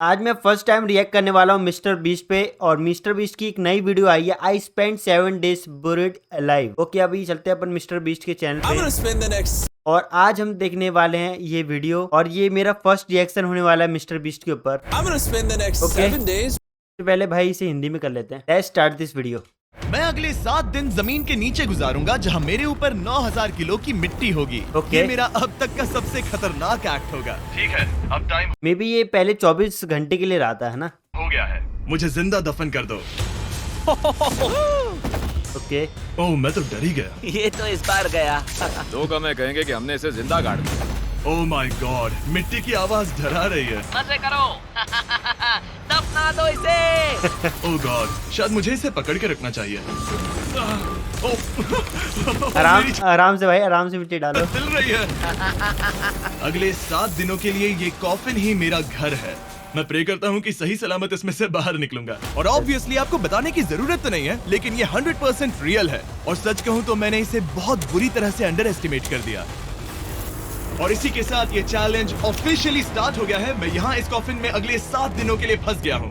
आज मैं first time react करने वाला हूँ मिस्टर बीस्ट पे और मिस्टर बीस्ट की एक नई वीडियो आई है I spend 7 days buried alive। Okay अभी चलते हैं अपन मिस्टर बीस्ट के चैनल पे और आज हम देखने वाले हैं ये वीडियो और ये मेरा फर्स्ट रिएक्शन होने वाला है मिस्टर बीस्ट के ऊपर। ओके पहले भाई इसे हिंदी में कर लेते हैं। Let's start this video. मैं अगले 7 दिन जमीन के नीचे गुजारूंगा जहां मेरे ऊपर 9000 किलो की मिट्टी होगी। ये मेरा अब तक का सबसे खतरनाक एक्ट होगा। ठीक है, अब टाइम मे बी ये पहले 24 घंटे के लिए रहा था, है ना? हो गया है, मुझे जिंदा दफन कर दो। ओके ओह मैं तो डर ही गया। ये तो इस बार गया। लोग हमें कहेंगे कि हमने इसे जिंदा गाड़ दिया। ओह माय गॉड, मिट्टी की आवाज डरा रही है। मजे करो। दफना दो इसे। ओह गॉड, शायद मुझे इसे पकड़ के रखना चाहिए। आराम से भाई, आराम से मिट्टी डालो। चल रही है। अगले 7 दिनों के लिए ये कॉफिन ही मेरा घर है। मैं प्रे करता हूँ कि सही सलामत इसमें से बाहर निकलूंगा। और ऑब्वियसली आपको बताने की जरूरत तो नहीं है, लेकिन ये 100% रियल है। और सच कहूँ तो मैंने इसे बहुत बुरी तरह से अंडर एस्टिमेट कर दिया। और इसी के साथ ये चैलेंज ऑफिशियली स्टार्ट हो गया है। मैं यहाँ इस कॉफिन में अगले 7 दिनों के लिए फंस गया हूँ।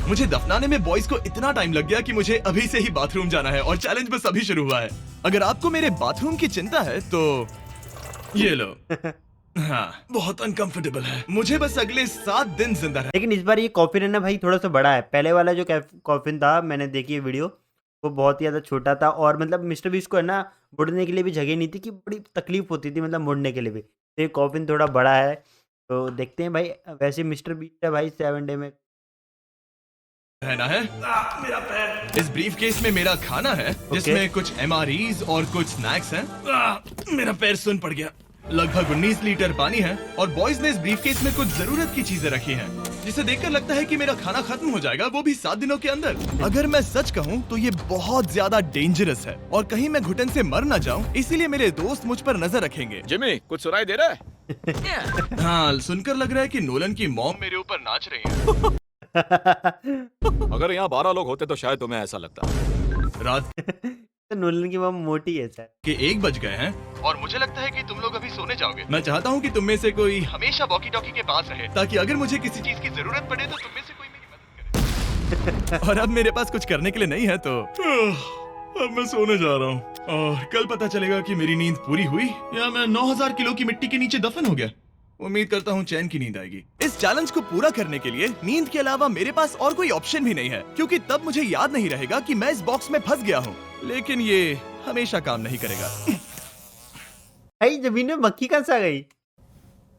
मुझे दफनाने में बॉयज को इतना टाइम लग गया कि मुझे अभी से ही बाथरूम जाना है और चैलेंज बस अभी शुरू हुआ है। अगर आपको मेरे बाथरूम की चिंता है तो ये लो। हाँ, बहुत अनकंफर्टेबल है। मुझे बस अगले 7 दिन जिंदा रहना। लेकिन इस बार ये कॉफिन है ना भाई, थोड़ा सा बड़ा है। पहले वाला जो कॉफिन था, मैंने देखी है वीडियो, वो बहुत ही ज्यादा छोटा था और मतलब मिस्टर बीस्ट को है ना मुड़ने के लिए भी जगह नहीं थी, कि बड़ी तकलीफ होती थी मतलब मुड़ने के लिए भी। तो ये कॉफिन थोड़ा बड़ा है, तो देखते हैं भाई। वैसे मिस्टर बीस्ट है भाई 7 डे में रहना है। मेरा पैर। इस ब्रीफ केस में मेरा खाना है, जिसमें कुछ MREs और कुछ स्नैक्स हैं। मेरा पैर सुन पड़ गया। लगभग 19 लीटर पानी है और बॉयज ने इस ब्रीफ केस में कुछ जरूरत की चीजें रखी हैं, जिसे देखकर लगता है कि मेरा खाना खत्म हो जाएगा, वो भी 7 दिनों के अंदर। अगर मैं सच कहूँ तो ये बहुत ज्यादा डेंजरस है और कहीं मैं घुटन से मर न जाऊँ, इसीलिए मेरे दोस्त मुझ पर नजर रखेंगे। जिमी कुछ सुनाई दे रहा है? हाँ, सुनकर लग रहा है कि नोलन की मॉम मेरे ऊपर नाच रही है। अगर यहाँ 12 लोग होते तो शायद तुम्हें ऐसा लगता। रात तो नोलन की मम मोटी है सर। के 1 बज गए हैं और मुझे लगता है कि तुम लोग अभी सोने जाओगे। मैं चाहता हूँ कि तुम में से कोई हमेशा वॉकी टॉकी के पास रहे, ताकि अगर मुझे किसी चीज की जरूरत पड़े तो तुम में से कोई मेरी मदद करे। और अब मेरे पास कुछ करने के लिए नहीं है, तो अब मैं सोने जा रहा हूँ और कल पता चलेगा कि मेरी नींद पूरी हुई या मैं 9000 किलो की मिट्टी के नीचे दफन हो गया। उम्मीद करता हूँ चैन की नींद आएगी। इस चैलेंज को पूरा करने के लिए नींद के अलावा मेरे पास और कोई ऑप्शन भी नहीं है, क्योंकि तब मुझे याद नहीं रहेगा कि मैं इस बॉक्स में फंस गया हूँ। लेकिन ये हमेशा काम नहीं करेगा। भाई जमीन में मक्खी कहाँ से आ गई?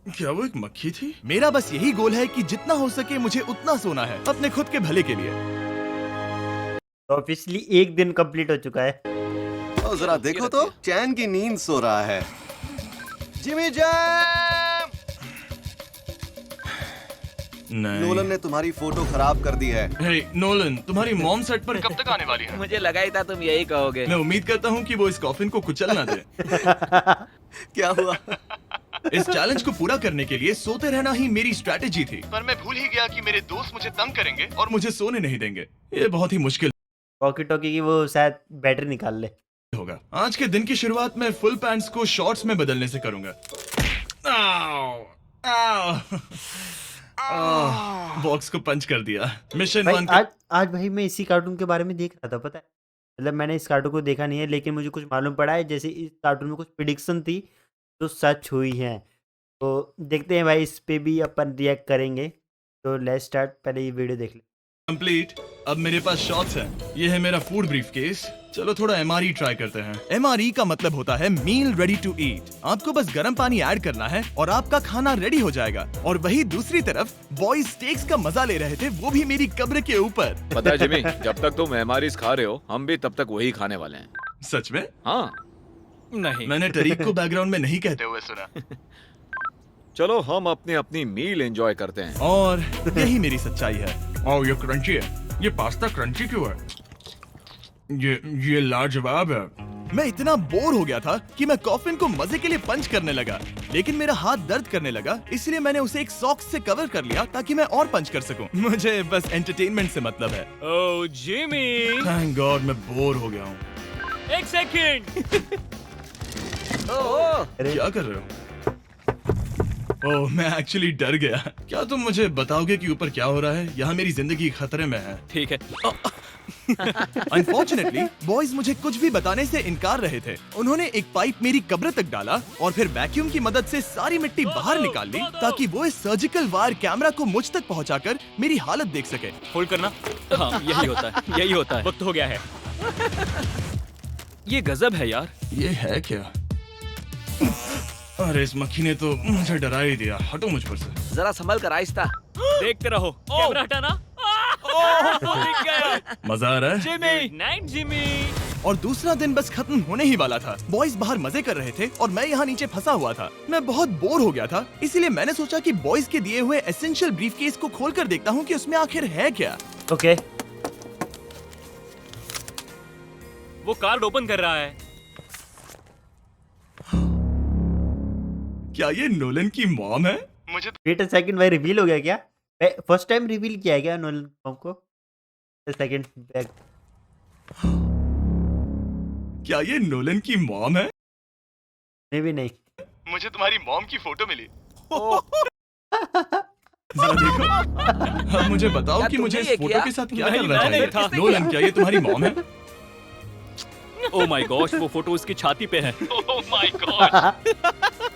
क्या वो एक मक्खी थी? मेरा बस यही गोल है कि जितना हो सके मुझे उतना सोना है, अपने खुद के भले के लिए। तो ऑफिशियली 1 दिन कंप्लीट हो चुका है। और जरा देखो तो, चैन की नींद सो रहा है। Jimmy jam! नोलन ने तुम्हारी फोटो खराब कर दी है। हे नोलन, तुम्हारी मॉम सेट पर कब तक आने वाली है? मुझे लगा ही था तुम यही कहोगे। मैं उम्मीद करता हूँ कि वो इस कॉफिन को कुचल ना दे। क्या हुआ? इस चैलेंज को पूरा करने के लिए सोते रहना ही मेरी स्ट्रैटेजी थी, पर मैं भूल ही गया कि मेरे दोस्त मुझे तंग करेंगे और मुझे सोने नहीं देंगे। ये बहुत ही मुश्किल वॉकी टॉकी की वो शायद बैटरी निकाल ले होगा। आज के दिन की शुरुआत मैं फुल पैंट्स को शॉर्ट्स में बदलने से करूंगा। आओ, आओ। बॉक्स को पंच कर दिया। मिशन भाई 1 आज भाई मैं इसी कार्टून के बारे में देख रहा था, पता है। मतलब मैंने इस कार्टून को देखा नहीं है, लेकिन मुझे कुछ मालूम पड़ा है, जैसे इस कार्टून में कुछ प्रिडिक्शन थी जो सच हुई है। तो देखते हैं भाई, इस पे भी अपन रिएक्ट करेंगे। तो लेट्स स्टार्ट, पहले ये वीडियो देख ले। कंप्लीट। अब मेरे पास शॉट्स हैं। ये है मेरा फूड ब्रीफ केस। चलो थोड़ा MRE ट्राई करते हैं। MRE का मतलब होता है मील रेडी टू ईट। आपको बस गर्म पानी ऐड करना है और आपका खाना रेडी हो जाएगा। और वही दूसरी तरफ बॉयज स्टेक्स का मजा ले रहे थे, वो भी मेरी कब्र के ऊपर। पता है जिमी, जब तक तुम MREs खा रहे हो, हम भी तब तक वही खाने वाले हैं। सच में? हाँ नहीं, मैंने टरीक को बैकग्राउंड में नहीं कहते हुए सुना। चलो हम अपनी अपनी मील एंजॉय करते हैं। और यही मेरी सच्चाई है। ओह ये क्रंची है। ये पास्ता क्रंची क्यों है? ये लाजवाब है। मैं इतना बोर हो गया था कि मैं कॉफिन को मजे के लिए पंच करने लगा, लेकिन मेरा हाथ दर्द करने लगा, इसलिए मैंने उसे एक सॉक्स से कवर कर लिया ताकि मैं और पंच कर सकूं। मुझे बस एंटरटेनमेंट से मतलब है। ओह जिमी, थैंक गॉड मैं बोर हो गया हूँ। एक सेकंड। क्या कर रहे हो? ओह, मैं एक्चुअली डर गया। क्या तुम मुझे बताओगे कि ऊपर क्या हो रहा है? यहाँ मेरी जिंदगी खतरे में है। ठीक है। अनफॉर्चुनेटली बॉयज मुझे कुछ भी बताने से इनकार रहे थे। उन्होंने एक पाइप मेरी कब्र तक डाला और फिर वैक्यूम की मदद से सारी मिट्टी बाहर निकाल ली ताकि वो इस सर्जिकल वायर कैमरा को मुझ तक पहुंचाकर मेरी हालत देख सके। होल्ड करना। हाँ, यही होता है, यही होता है। वक्त हो गया है। ये गजब है यार। ये है क्या? अरे इस मक्खी ने तो मुझे डरा ही दिया। हटो मुझ पर से। जरा संभल कर आहिस्ता। देखते रहो। कैमरा हटाना। दिख गया। मजा आ रहा है? जिमी। Night Jimmy. और दूसरा दिन बस खत्म होने ही वाला था। बॉयज बाहर मजे कर रहे थे और मैं यहाँ नीचे फंसा हुआ था। मैं बहुत बोर हो गया था, इसीलिए मैंने सोचा कि बॉयज के दिए हुए एसेंशियल ब्रीफकेस को खोलकर देखता हूँ कि उसमें आखिर है क्या। ओके। वो कार्ड ओपन कर रहा है। क्या ये नोलन की मॉम है? मुझे वेट अ सेकंड, भाई रिवील हो गया क्या? फर्स्ट टाइम रिवील किया है क्या नोलन मॉम को? Second back. क्या ये नोलन की मॉम है? नहीं भी नहीं। मुझे तुम्हारी मॉम की फोटो मिली। जरा देखो। अब मुझे बताओ क्या कि मुझे तुमने इस ये फोटो किया? के साथ क्या नहीं, करना मैंने चाहिए? था। नोलन, क्या ये तुम्हारी मॉम है? ओह माय गॉश, वो फोटो उसकी छाती पे है। Oh my gosh.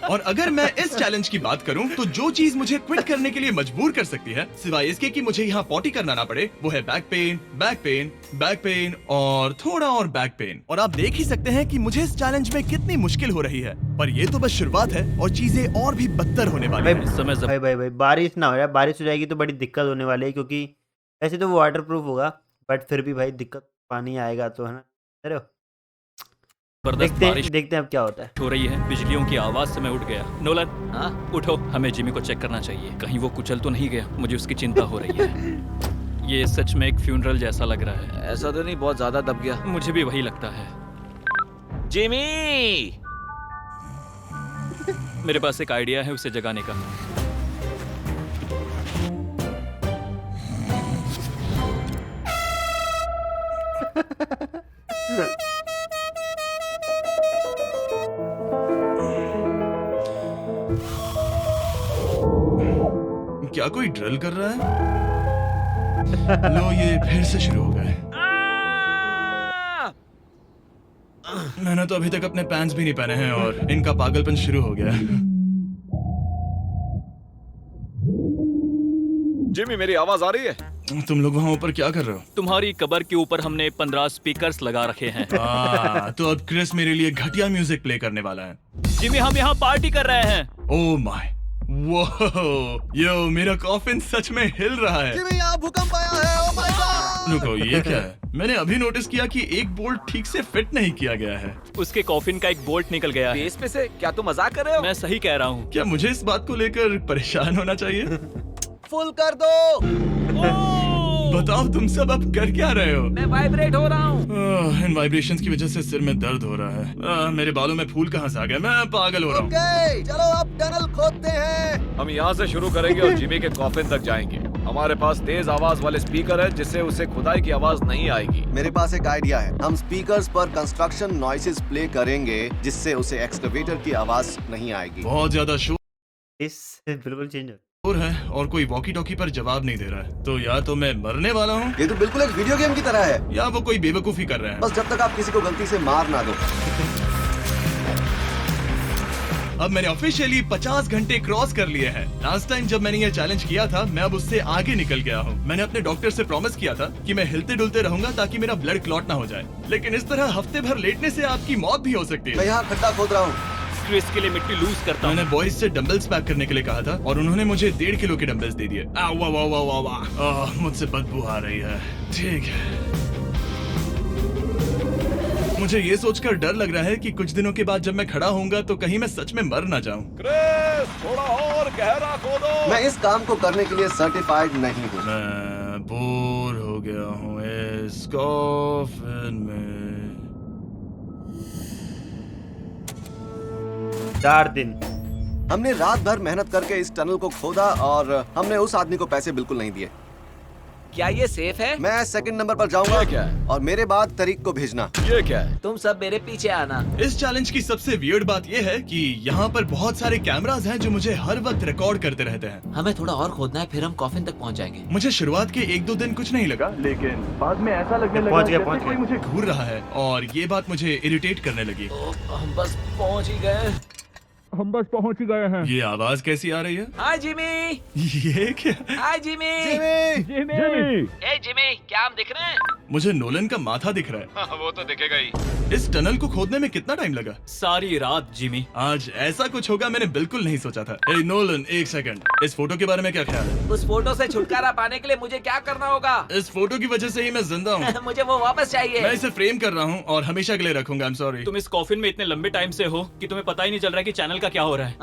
और अगर मैं इस चैलेंज की बात करूं तो जो चीज मुझे क्विट करने के लिए मजबूर कर सकती है, सिवाय इसके कि मुझे यहाँ पॉटी करना ना पड़े, वो है back pain, back pain, back pain और थोड़ा और बैक पेन। और आप देख ही सकते हैं कि मुझे इस चैलेंज में कितनी मुश्किल हो रही है। पर ये तो बस शुरुआत है और चीजें और भी बदतर होने वाली भाई हैं। इस समय भाई बारिश ना हो यार। बारिश हो जाएगी तो बड़ी दिक्कत होने वाली है, क्योंकि वैसे तो वो वाटर प्रूफ होगा, बट फिर भी भाई दिक्कत, पानी आएगा तो, है ना? अरे जबरदस्त बारिश देखते हैं अब क्या होता है। हो रही है। बिजलियों की आवाज से मैं उठ गया। नोलन, हाँ? उठो, हमें जिमी को चेक करना चाहिए। कहीं वो कुचल तो नहीं गया? मुझे उसकी चिंता हो रही है। ये सच में एक फ्यूनरल जैसा लग रहा है। ऐसा तो नहीं बहुत ज्यादा दब गया? मुझे भी वही लगता है। जिमी। मेरे पास एक आइडिया है उसे जगाने का। क्या कोई ड्रिल कर रहा है? लो, ये फिर से शुरू हो गए। मैंने तो अभी तक अपने पैंट्स भी नहीं पहने हैं और इनका पागलपन शुरू हो गया। जिमी, मेरी आवाज आ रही है? तुम लोग वहाँ ऊपर क्या कर रहे हो? तुम्हारी कबर के ऊपर हमने 15 स्पीकर्स लगा रखे हैं। तो अब क्रिस मेरे लिए घटिया म्यूजिक प्ले करने वाला है। जिमी, हम यहाँ पार्टी कर रहे हैं। ओह माय, वो यो, मेरा कॉफिन सच में हिल रहा है। जिमी, यहाँ भूकंप आया है। Oh my God! रुको, ये क्या है? मैंने अभी नोटिस किया कि एक बोल्ट ठीक से फिट नहीं किया गया है। उसके कॉफिन का एक बोल्ट निकल गया है। बेस पे से? क्या तुम मजाक कर रहे हो? मैं सही कह रहा हूँ। क्या मुझे इस बात को लेकर परेशान होना चाहिए? फुल कर दो। बताओ तुम सब अब कर क्या रहे हो? मैं वाइब्रेट हो रहा हूँ। इन वाइब्रेशंस की वजह से सिर में दर्द हो रहा है। मेरे बालों में फूल कहाँ से आ गए? मैं पागल हो रहा हूँ। ओके, चलो अब टनल खोदते हैं। हम यहाँ से शुरू करेंगे और जिमी के कॉफिन तक जाएंगे। हमारे पास तेज आवाज वाले स्पीकर है जिससे उसे खुदाई की आवाज नहीं आएगी। मेरे पास एक आइडिया है। हम स्पीकर्स पर कंस्ट्रक्शन नॉइसेस प्ले करेंगे जिससे उसे एक्सकवेटर की आवाज नहीं आएगी। बहुत ज्यादा शोर इस बिल्कुल चेंज हो। है और कोई वॉकी टॉकी पर जवाब नहीं दे रहा है। तो या तो मैं मरने वाला हूँ ये तो बिल्कुल एक वीडियो गेम की तरह है। या वो कोई बेवकूफी कर रहे हैं। बस जब तक आप किसी को गलती से मार ना दो। अब मैंने ऑफिशियली 50 घंटे क्रॉस कर लिए हैं। लास्ट टाइम जब मैंने ये चैलेंज किया था, मैं अब उससे आगे निकल गया हूँ। मैंने अपने डॉक्टर से प्रॉमिस किया था कि मैं हिलते डुलते रहूंगा ताकि मेरा ब्लड क्लॉट ना हो जाए। लेकिन इस तरह हफ्ते भर लेटने से आपकी मौत भी हो सकती मैं है। यहाँ खड्डा खोद रहा हूँ। क्रिस के लिए मिट्टी लूज करता हूँ। मैंने बॉयज से डंबल्स पैक करने के लिए कहा था और उन्होंने मुझे 1.5 किलो के डंबल्स दे दिए। वाह वाह वाह वाह वाह, मुझसे बदबू आ रही है। ठीक है, मुझे ये सोचकर डर लग रहा है कि कुछ दिनों के बाद जब मैं खड़ा होऊंगा तो कहीं मैं सच में मर ना जाऊं। क्रिस, थोड़ा और गहरा खोदो। मैं इस काम को करने के लिए सर्टिफाइड नहीं हूँ। मैं बोर हो गया हूँ इस कॉफिन में। 4 दिन। हमने रात भर मेहनत करके इस टनल को खोदा और हमने उस आदमी को पैसे बिल्कुल नहीं दिए। क्या ये सेफ है? मैं सेकंड नंबर पर जाऊंगा। ये क्या है? और मेरे बाद तरीक को भेजना। ये क्या है? तुम सब मेरे पीछे आना। इस चैलेंज की सबसे वियर्ड बात यह है कि यहाँ पर बहुत सारे कैमरास हैं जो मुझे हर वक्त रिकॉर्ड करते रहते हैं। हमें थोड़ा और खोदना है, फिर हम कॉफिन तक पहुंच जाएंगे। मुझे शुरुआत के 1-2 दिन कुछ नहीं लगा, लेकिन बाद में ऐसा लगने लगा पहुंच गया, जैसे पहुंच कोई गया। मुझे घूर रहा है और ये बात मुझे इरिटेट करने लगी। हम बस पहुंच ही गए। ये आवाज कैसी आ रही है? हाय जिमी। ये क्या? हाय जिमी। ए जिमी, क्या हम दिख रहे हैं? मुझे नोलन का माथा दिख रहा है। हाँ, वो तो दिखेगा ही। इस टनल को खोदने में कितना टाइम लगा? सारी रात जिमी। आज ऐसा कुछ होगा मैंने बिल्कुल नहीं सोचा था। ए नोलन, एक सेकंड, इस फोटो के बारे में क्या ख्याल है? उस फोटो से छुटकारा पाने के लिए मुझे क्या करना होगा? इस फोटो की वजह से ही मैं जिंदा हूँ। मुझे वो वापस चाहिए। मैं इसे फ्रेम कर रहा हूँ और हमेशा के लिए रखूंगा। I am sorry. तुम इस कॉफिन में इतने लंबे टाइम से हो कि तुम्हें पता ही नहीं चल रहा है कि चैनल का क्या हो रहा है।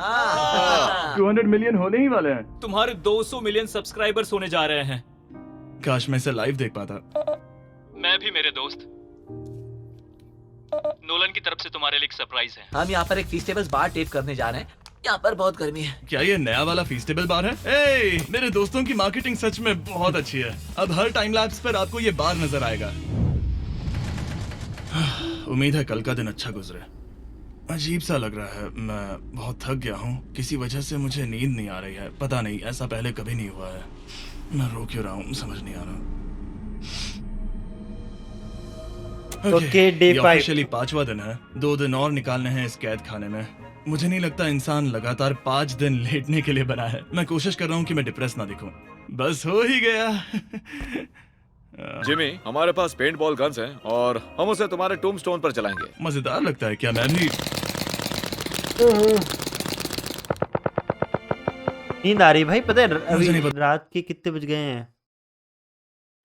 200 मिलियन होने ही वाले हैं। तुम्हारे 200 मिलियन सब्सक्राइबर्स होने जा रहे हैं। काश मैं इसे लाइव देख पाता। मैं भी मेरे दोस्त। नोलन की तरफ से तुम्हारे लिए एक सरप्राइज है। हम यहाँ पर एक फीस्टेबल्स बार टेप करने जा रहे हैं। यहाँ पर बहुत गर्मी है। क्या ये नया वाला फीस्टेबल बार है? ए, मेरे दोस्तों की मार्केटिंग सच में बहुत अच्छी है। अब हर टाइम लैप्स पर आपको ये बार नजर आएगा। उम्मीद है कल का दिन अच्छा गुजरे। अजीब सा लग रहा है, मैं बहुत थक गया हूँ। किसी वजह से मुझे नींद नहीं आ रही है। पता नहीं, ऐसा पहले कभी नहीं हुआ है। मैं रो क्यों रहा हूँ समझ नहीं आ रहा। Okay, day ये 5 ऑफिशियली 5वां दिन है। 2 दिन और निकालने हैं इस कैद खाने में। मुझे नहीं लगता इंसान लगातार 5 दिन लेटने के लिए बना है। मैं कोशिश कर रहा हूँ कि मैं डिप्रेस ना दिखूं। बस हो ही गया। जिमी, हमारे पास पेंट बॉल गन्स हैं और हम उसे तुम्हारे टूम्बस्टोन पर चलाएंगे। मजेदार लगता है क्या? मैं भी नींद आ रही भाई। पता है मुझे अभी नहीं पता। रात के कितने बज गए हैं?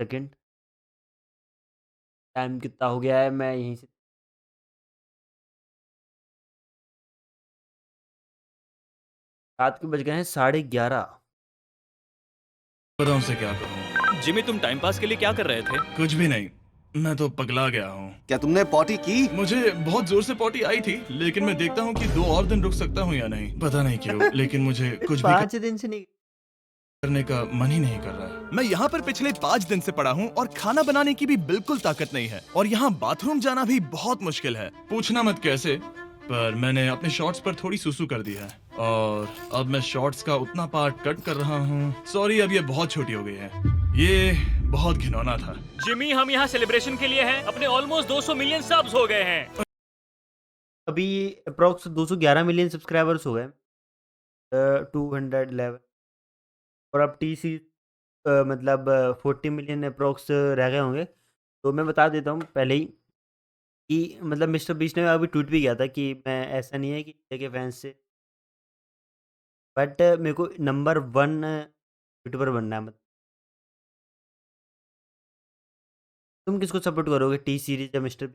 सेकंड टाइम कितना हो गया है? मैं यहीं से रात के बज गए हैं 11:30। बताऊं से क्या कहूँ। जिमी, तुम टाइम पास के लिए क्या कर रहे थे? कुछ भी नहीं, मैं तो पगला गया हूँ। क्या तुमने पॉटी की? मुझे बहुत जोर से पॉटी आई थी, लेकिन मैं देखता हूँ कि 2 और दिन रुक सकता हूँ या नहीं। पता नहीं क्यों, लेकिन मुझे कुछ भी 5 दिन से नहीं। करने का मन ही नहीं कर रहा है। मैं यहाँ पर पिछले 5 दिन से पड़ा हूँ और खाना बनाने की भी बिल्कुल ताकत नहीं है। और यहाँ बाथरूम जाना भी बहुत मुश्किल है। पूछना मत कैसे, पर मैंने अपने शॉर्ट्स पर थोड़ी सुसु कर दी है और अब मैं शॉर्ट्स का उतना पार्ट कट कर रहा हूँ। सॉरी, अब ये बहुत छोटी हो गई है। ये बहुत घिनौना था। जिमी, हम यहाँ सेलिब्रेशन के लिए हैं। अपने ऑलमोस्ट 200 मिलियन सब्स हो गए हैं। अभी अप्रोक्स 211 मिलियन सब्सक्राइबर्स हो गए। 211 और अब टीसी मतलब 40 मिलियन अप्रोक्स रह गए होंगे। तो मैं बता देता हूँ पहले ही कि मतलब मिस्टर बीस्ट ने अभी ट्वीट भी किया था कि मैं ऐसा नहीं है कि इंडिया के फैंस से, बट मेरे को नंबर 1 यूट्यूबर बनना है। मतलब तुम किसको सपोर्ट करोगे, टी सीरीज या मिस्टर?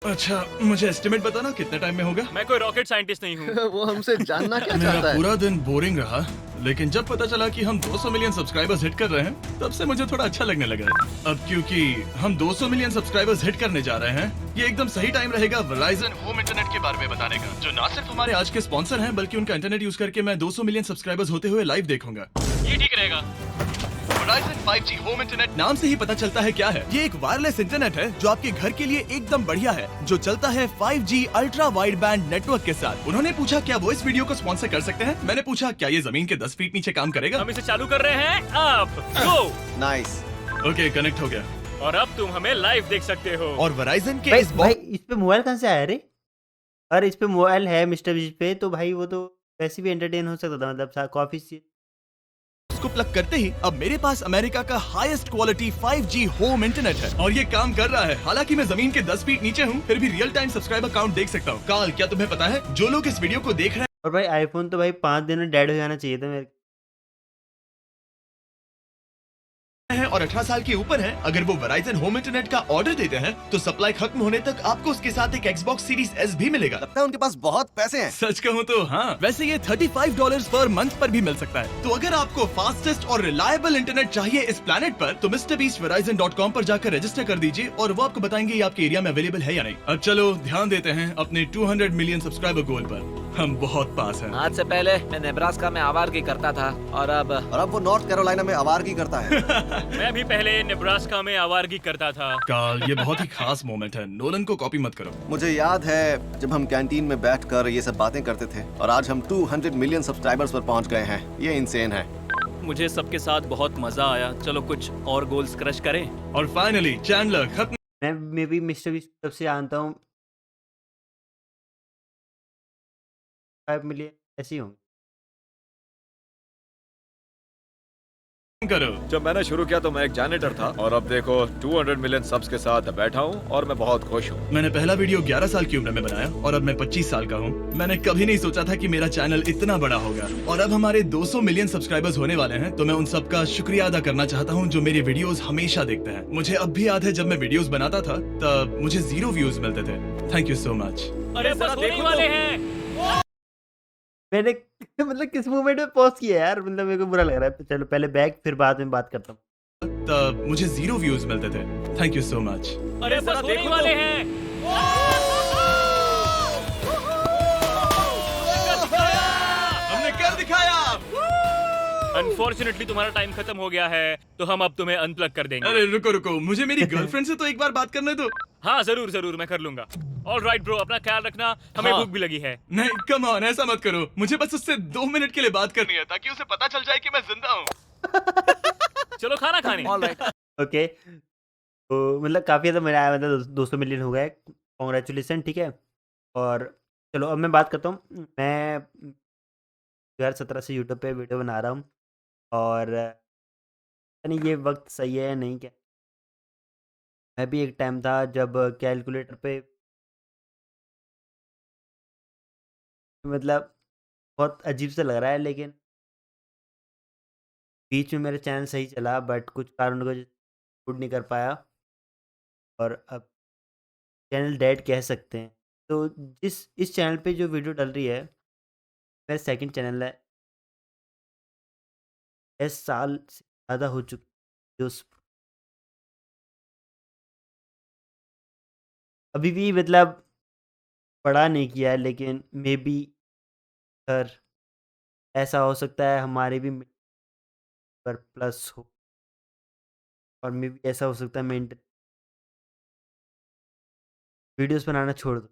अच्छा, मुझे एस्टिमेट बताना कितने टाइम में होगा? मैं कोई रॉकेट साइंटिस्ट नहीं हूँ। वो हमसे जानना क्या मेरा चाहता है? पूरा दिन बोरिंग रहा, लेकिन जब पता चला कि हम 200 मिलियन सब्सक्राइबर्स हिट कर रहे हैं, तब से मुझे थोड़ा अच्छा लगने लगा है। अब क्योंकि हम 200 मिलियन सब्सक्राइबर्स हिट करने जा रहे हैं, ये एकदम सही टाइम रहेगा वेराइजन होम इंटरनेट के बारे में बताने का, जो ना सिर्फ हमारे आज के स्पॉन्सर हैं, बल्कि उनका इंटरनेट यूज करके मैं 200 मिलियन सब्सक्राइबर्स होते हुए लाइव देखूंगा। ये ठीक रहेगा। Verizon 5G होम इंटरनेट नाम से ही पता चलता है क्या है। ये एक वायरलेस इंटरनेट है जो आपके घर के लिए एकदम बढ़िया है, जो चलता है 5G ultra wide band network के साथ। उन्होंने पूछा क्या वो इस वीडियो को स्पॉन्सर कर सकते हैं। मैंने पूछा क्या ये जमीन के 10 फीट नीचे काम करेगा। हम इसे चालू कर रहे हैं। अब गो। नाइस। ओके, कनेक्ट हो गया। और अब तुम हमें लाइव देख सकते हो। और Verizon के भाई इस भाई इस पे मोबाइल कहाँ से आया रे? अरे इस पे मोबाइल है मिस्टर बीस्ट पे, तो भाई वो तो वैसे भी एंटरटेन हो सकता था। मतलब काफी सी को प्लग करते ही अब मेरे पास अमेरिका का highest quality 5G home internet है और ये काम कर रहा है। हालांकि मैं जमीन के 10 फीट नीचे हूँ, फिर भी रियल टाइम सब्सक्राइबर काउंट देख सकता हूँ। काल, क्या तुम्हें पता है जो लोग इस वीडियो को देख रहे हैं और भाई आईफोन तो भाई 5 दिन में डेड हो जाना चाहिए था मेरे। और 18 साल के ऊपर हैं, अगर वो Verizon होम इंटरनेट का ऑर्डर देते हैं तो सप्लाई खत्म होने तक आपको उसके साथ एक Xbox Series S भी मिलेगा। लगता है उनके पास बहुत पैसे हैं। सच कहूँ तो हाँ। वैसे ये $35 पर मंथ पर भी मिल सकता है। तो अगर आपको फास्टेस्ट और रिलायबल इंटरनेट चाहिए इस प्लेनेट पर, तो MrBeastVerizon.com पर जाकर रजिस्टर कर दीजिए और वो आपको बताएंगे ये आपके एरिया में अवेलेबल है या नहीं। अब चलो ध्यान देते हैं अपने 200 मिलियन सब्सक्राइबर गोल पर। हम बहुत पास हैं। आज से पहले मैं नेब्रास्का में आवारगी करता था और अब वो नॉर्थ कैरोलिना में आवारगी करता है। मैं भी पहले नेब्रास्का में आवारगी करता था। कार्ल, ये बहुत ही खास मोमेंट है, नोलन को कॉपी मत करो। मुझे याद है जब हम कैंटीन में बैठकर ये सब बातें करते थे और आज हम 200 मिलियन सब्सक्राइबर्स पर पहुंच गए हैं। ये इंसेन है। मुझे सबके साथ बहुत मजा आया। चलो कुछ और गोल्स क्रश करें। और फाइनली चैंडलर खत्म मैं भी मिस्टर बीस्ट तब से जानता हूँ 5 मिलियन ऐसे ही होंगे। करो। जब मैंने शुरू किया तो मैं एक जैनिटर था और अब देखो 200 मिलियन सब्स के साथ बैठा हूँ और मैं बहुत खुश हूँ। मैंने पहला वीडियो 11 साल की उम्र में बनाया और अब मैं 25 साल का हूँ। मैंने कभी नहीं सोचा था कि मेरा चैनल इतना बड़ा होगा और अब हमारे 200 मिलियन सब्सक्राइबर्स होने वाले हैं। तो मैं उन सबका शुक्रिया अदा करना चाहता हूँ जो मेरी वीडियोस हमेशा देखते हैं। मुझे अब भी याद है जब मैं वीडियोस बनाता था तब मुझे 0 व्यूज मिलते थे। Thank you so much. अरे बस होने वाले हैं। मैंने मतलब किस मूवमेंट में पॉज किया यार, मतलब मेरे को बुरा लग रहा है। चलो पहले बैक फिर बाद में बात करता हूँ। तब मुझे 0 व्यूज मिलते थे। Thank you so much. अरे बस होने वाले हैं। हमने कर दिखाया। अनफॉर्चुनेटली तुम्हारा टाइम खत्म हो गया है तो हम अब तुम्हें अनप्लग कर देंगे। अरे रुको रुको, मुझे मेरी गर्लफ्रेंड से तो एक बार बात करने दो। हाँ जरूर जरूर, मैं कर लूंगा। ऑलराइट ब्रो, अपना ख्याल रखना, हमें भूख भी लगी है। नहीं कम ऑन, ऐसा मत करो। मुझे बस उससे 2 मिनट के लिए बात करनी है ताकि उसे पता चल जाए कि मैं जिंदा हूँ। चलो खाना खाने। ओके, तो मतलब काफ़ी ज़्यादा मजा आया, मतलब 200 मिलियन हो गए। कॉन्ग्रेचुलेसन, ठीक है। और चलो अब मैं बात करता हूँ। मैं 2017 से यूट्यूब पे वीडियो बना रहा हूँ और नहीं ये वक्त सही है या नहीं क्या। मैं भी एक टाइम था जब कैलकुलेटर पे मतलब बहुत अजीब सा लग रहा है, लेकिन बीच में मेरा चैनल सही चला बट कुछ कारणों की वजह से शूट नहीं कर पाया और अब चैनल डेड कह सकते हैं। तो इस चैनल पे जो वीडियो डल रही है मेरा सेकंड चैनल है। 10 साल से ज़्यादा हो चुके उस अभी भी मतलब पढ़ा नहीं किया है, लेकिन मे बी सर ऐसा हो सकता है हमारे भी पर प्लस हो और मे बी ऐसा हो सकता है मेंटल वीडियोस बनाना छोड़ दो।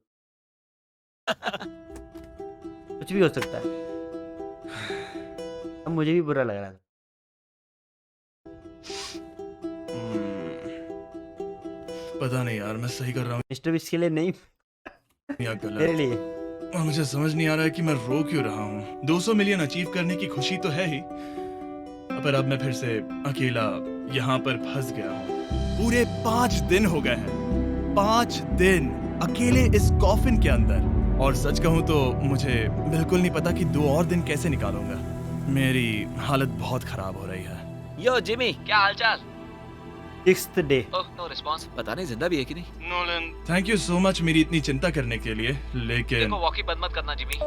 कुछ भी हो सकता है। अब मुझे भी बुरा लग रहा था। पता नहीं यार, मैं सही कर रहा हूँ मिस्टर बीस्ट के लिए नहीं, या मेरे गलत। लिए। और मुझे समझ नहीं आ रहा है कि मैं रो क्यों रहा हूँ। 200 मिलियन अचीव करने की खुशी तो है ही, पर अब मैं फिर से अकेला यहाँ पर फंस गया हूँ। पूरे 5 दिन हो गए हैं, 5 दिन अकेले इस कॉफिन के अंदर। और सच कहूँ तो मुझे बिल्कुल नहीं पता कि 2 और दिन कैसे निकालूंगा। मेरी हालत बहुत खराब हो रही है। यो जिमी, क्या हालचाल? 6th day. Oh no response. पता नहीं जिंदा भी है कि नहीं। Nolan, thank you so much मेरी इतनी चिंता करने के लिए, लेकिन देखो वॉकी बंद मत करना जिमी।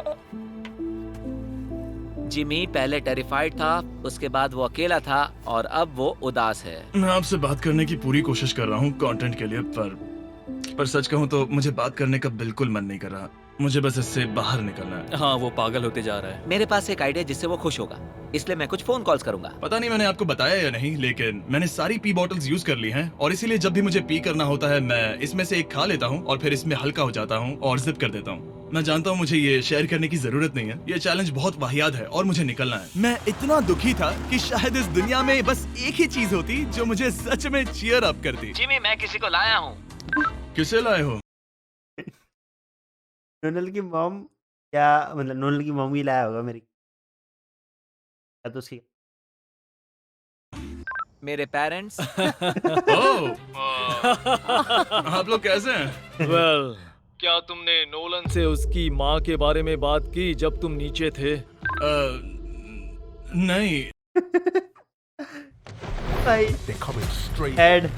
जिमी पहले टेरिफाइड था, उसके बाद वो अकेला था और अब वो उदास है। मैं आपसे बात करने की पूरी कोशिश कर रहा हूँ कंटेंट के लिए, पर सच कहूँ तो मुझे बात करने का बिल्कुल मन नहीं कर रहा। मुझे बस इससे बाहर निकलना है। हाँ वो पागल होते जा रहा है। मेरे पास एक आइडिया जिससे वो खुश होगा, इसलिए मैं कुछ फोन कॉल्स करूंगा। पता नहीं मैंने आपको बताया या नहीं, लेकिन मैंने सारी पी बॉटल्स यूज कर ली हैं और इसीलिए जब भी मुझे पी करना होता है मैं इसमें से एक खा लेता हूँ और फिर इसमें हल्का हो जाता हूँ और जिप कर देता हूँ। मैं जानता हूँ मुझे ये शेयर करने की जरूरत नहीं है, ये चैलेंज बहुत वाहियात है और मुझे निकलना है। मैं इतना दुखी था कि शायद इस दुनिया में बस एक ही चीज होती जो मुझे सच में चीयर अप करती। जिमी मैं किसी को लाया हूँ। किसे लाए हो? नोनल की मॉम, क्या मतलब नोनल की मॉम ही लाया होगा मेरी, या तो उसकी मेरे पेरेंट्स। ओह, आप लोग कैसे हैं? वेल, क्या तुमने नोलन से उसकी माँ के बारे में बात की जब तुम नीचे थे? नहीं। हेड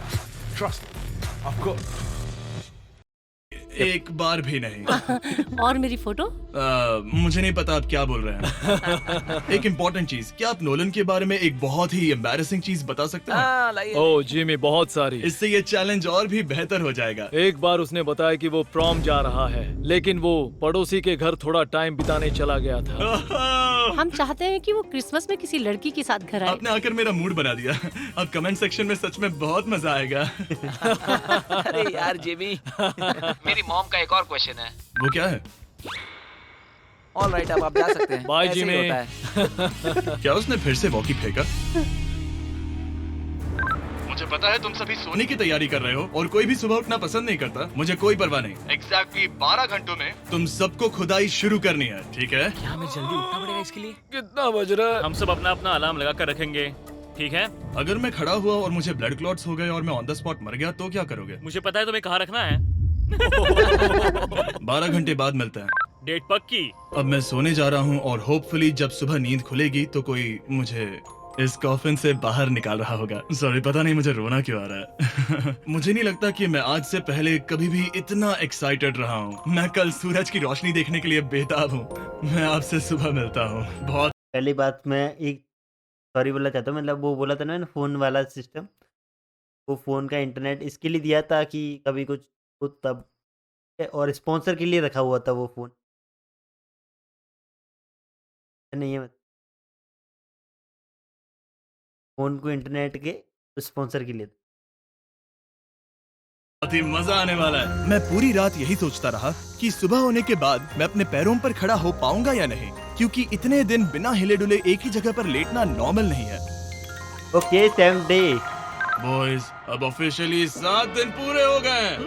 एक बार भी नहीं। और मेरी फोटो? मुझे नहीं पता आप क्या बोल रहे हैं। एक इम्पोर्टेंट चीज, क्या आप नोलन के बारे में एक बहुत ही एम्बैरेसिंग चीज बता सकते हैं? ओ जिमी, बहुत सारी। इससे ये चैलेंज और भी बेहतर हो जाएगा। एक बार उसने बताया कि वो प्रॉम जा रहा है, लेकिन वो पड़ोसी के घर थोड़ा टाइम बिताने चला गया था। हम चाहते हैं कि वो क्रिसमस में किसी लड़की के साथ घर आए। आपने आकर मेरा मूड बना दिया। अब कमेंट सेक्शन में सच में बहुत मजा आएगा। अरे यार जिमी, मेरी मॉम का एक और क्वेश्चन है। वो क्या है? ऑल राइट, अब आप जा सकते हैं। बाय ऐसे ही जिमी। होता है। क्या उसने फिर से वॉकी फेंका? मुझे पता है तुम सभी सोने की तैयारी कर रहे हो और कोई भी सुबह उठना पसंद नहीं करता। मुझे कोई परवाह नहीं। एग्जैक्टली 12 घंटों में तुम सबको खुदाई शुरू करनी है, ठीक है? क्या हमें जल्दी उठना पड़ेगा इसके लिए? कितना बज रहा है? हम सब अपना अपना अलार्म लगा कर रखेंगे, ठीक है? अगर मैं खड़ा हुआ और मुझे ब्लड क्लॉट्स हो गए और मैं ऑन द स्पॉट मर गया तो क्या करोगे? मुझे पता है तुम्हें कहाँ रखना है। 12 घंटे बाद मिलते हैं। डेट पक्की। अब मैं सोने जा रहा हूँ और होपफुली जब सुबह नींद खुलेगी तो कोई मुझे इस कॉफिन से बाहर निकाल रहा होगा। सॉरी, पता नहीं मुझे रोना क्यों आ रहा है। मुझे नहीं लगता कि मैं आज से पहले कभी भी इतना एक्साइटेड रहा हूँ। मैं कल सूरज की रोशनी देखने के लिए बेताब हूँ। मैं आपसे सुबह मिलता हूँ। बहुत पहली बात मैं एक सॉरी बोलना चाहता हूँ, मतलब वो बोला था ना फ़ोन वाला सिस्टम, वो फ़ोन का इंटरनेट इसके लिए दिया था कि कभी कुछ हो तब, और स्पॉन्सर के लिए रखा हुआ था वो फ़ोन। नहीं है फ़ोन को इंटरनेट के स्पॉन्सर के लिए। बहुत ही मजा आने वाला है। मैं पूरी रात यही सोचता रहा कि सुबह होने के बाद मैं अपने पैरों पर खड़ा हो पाऊंगा या नहीं, क्योंकि इतने दिन बिना हिले डुले एक ही जगह पर लेटना नॉर्मल नहीं है। Okay 7 day. बॉयज, अब ऑफिशियली 7 दिन पूरे हो गए हैं।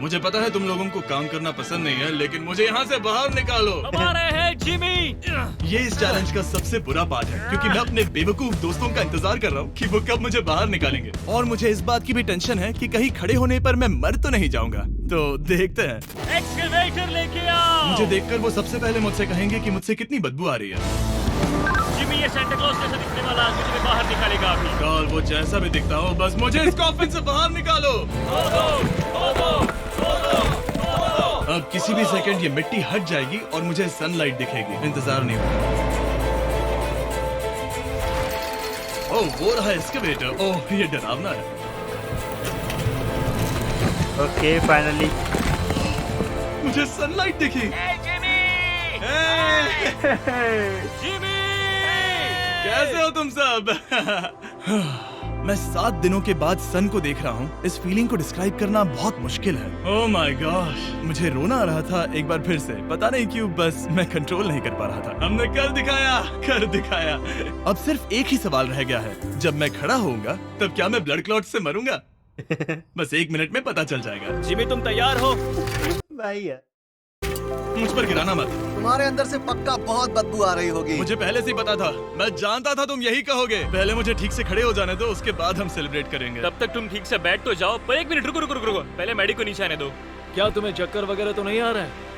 मुझे पता है तुम लोगों को काम करना पसंद नहीं है, लेकिन मुझे यहाँ से बाहर निकालो। हम आ रहे हैं जिमी। ये इस चैलेंज का सबसे बुरा पार्ट है, क्योंकि मैं अपने बेवकूफ दोस्तों का इंतजार कर रहा हूँ कि वो कब मुझे बाहर निकालेंगे। और मुझे इस बात की भी टेंशन है कि कहीं खड़े होने पर मैं मर तो नहीं जाऊंगा। तो देखते हैं। एक्सकवेटर लेके आओ। मुझे देखकर वो सबसे पहले मुझसे कहेंगे कि मुझसे कितनी बदबू आ रही है। जिमी, ये सांता क्लॉज जैसा दिखने वाला आदमी तुम्हें बाहर निकालेगा अभी। काल, वो जैसा भी दिखता हो, बस मुझे इस कॉफिन से बाहर निकालो। अब किसी भी सेकंड ये मिट्टी हट जाएगी और मुझे सनलाइट दिखेगी। इंतजार नहीं होगा। ओह, वो रहा एक्सकवेटर। ओह, ये डरावना है। ओके फाइनली मुझे सनलाइट दिखी। जिमी, कैसे हो तुम सब? मैं 7 दिनों के बाद सन को देख रहा हूँ। इस फीलिंग को डिस्क्राइब करना बहुत मुश्किल है। ओह माय गॉश, मुझे रोना आ रहा था एक बार फिर से। पता नहीं क्यों, बस मैं कंट्रोल नहीं कर पा रहा था। हमने कर दिखाया। अब सिर्फ एक ही सवाल रह गया है। जब मैं खड़ा होऊंगा तब क्या मैं ब्लड क्लॉट से मरूंगा? बस 1 मिनट में पता चल जाएगा। जिमी तुम तैयार हो? भाई यार मुझ पर गिराना मत। तुम्हारे अंदर से पक्का बहुत बदबू आ रही होगी। मुझे पहले से ही पता था। मैं जानता था तुम यही कहोगे। पहले मुझे ठीक से खड़े हो जाने दो, उसके बाद हम सेलिब्रेट करेंगे। तब तक तुम ठीक से बैठ तो जाओ। पर 1 मिनट रुको। पहले मैडी को नीचे आने दो। क्या तुम्हें चक्कर वगैरह तो नहीं आ रहा है?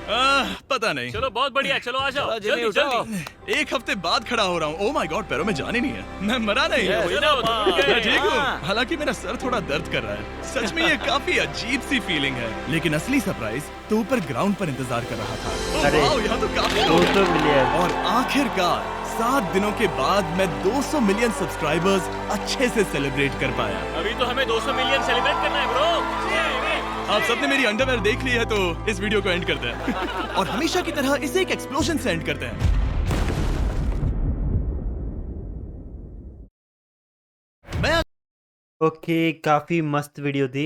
पता नहीं। चलो बहुत बढ़िया, चलो आ जाओ। जिमी, जल्दी उठाओ। जल्दी। 1 हफ्ते बाद खड़ा हो रहा हूँ। ओह माय गॉड, पैरों में जान ही नहीं है। मैं मरा नहीं। चलो, मैं ठीक हूँ। हाँ। हालांकि मेरा सर थोड़ा दर्द कर रहा है। सच में ये काफी अजीब सी फीलिंग है। लेकिन असली सरप्राइज तो ऊपर ग्राउंड पर इंतजार कर रहा था। ओह अरे। वाओ, यहाँ तो काफी लोग हैं। 200 मिलियन। और आखिरकार 7 दिनों के बाद मैं 200 मिलियन सब्सक्राइबर्स अच्छे से सेलिब्रेट कर पाया। अभी तो हमें 200 मिलियन सेलिब्रेट करना है ब्रो। आप सबने मेरी अंडरवेयर देख ली है, तो इस वीडियो को एंड करते हैं। और हमेशा की तरह इसे एक एक्सप्लोजन से एंड करते हैं। मैं ओके काफ़ी मस्त वीडियो थी।